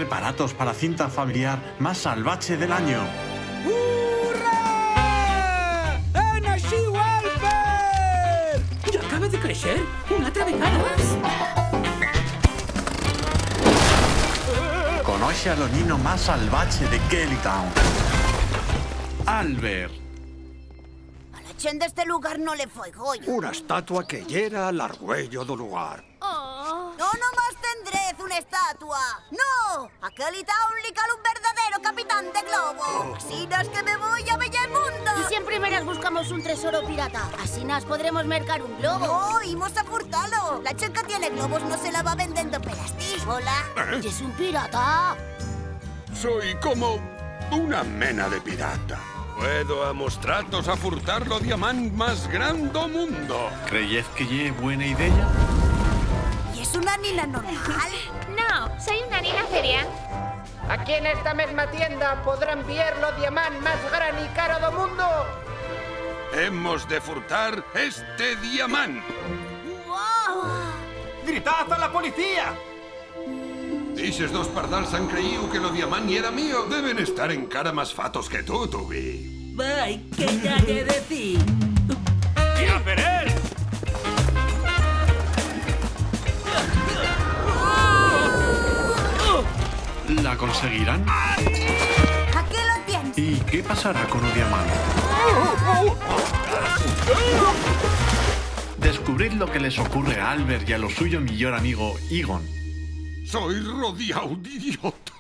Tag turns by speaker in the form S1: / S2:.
S1: preparados para la cinta familiar más salvaje del año.
S2: ¡Hurra! ¡Ha nacido Albert!
S3: ¿Ya acaba de crecer? ¡Una trabecada!
S1: Conoce a los niños más salvajes de Kellytown. Albert.
S4: A la chen deste lugar no le foi goyo.
S2: Una estatua que hiera l'argüello do lugar.
S4: No nomás tendrez una estatua. ¡No! A Kellytown li cal un verdadero capitán de globo. Así no es que me voy a bella el mundo.
S5: Y si en primeras buscamos un tesoro pirata, así nos podremos mercar un globo.
S4: No, íbamos a furtalo. La chen que tiene globos no se la va vendiendo pelastí. Hola.
S5: ¿Y es un pirata?
S6: Soy como una mena de pirata. Puedo amostratos a furtar lo diamant más grande do mundo.
S1: ¿Creyez que lle buena idea?
S4: ¿Y es una nina normal?
S7: No, soy una nina seria.
S8: Aquí en esta misma tienda podrán ver lo diamant más gran y caro do mundo.
S6: Hemos de furtar este diamant.
S3: ¡Gritad a la policía!
S6: Dices dos pardals han creído que lo diamant y era mío. Deben estar en cara más fatos que tú, Tubi.
S3: ¡Ay, que ya te decís!
S2: ¡Ya veréis!
S1: ¿La conseguirán?
S4: Aquí lo tienes.
S1: ¿Y qué pasará con el diamante? Descubrid lo que les ocurre a Albert y a lo suyo mejor amigo Egon.
S6: Soy rodeado de idiotas.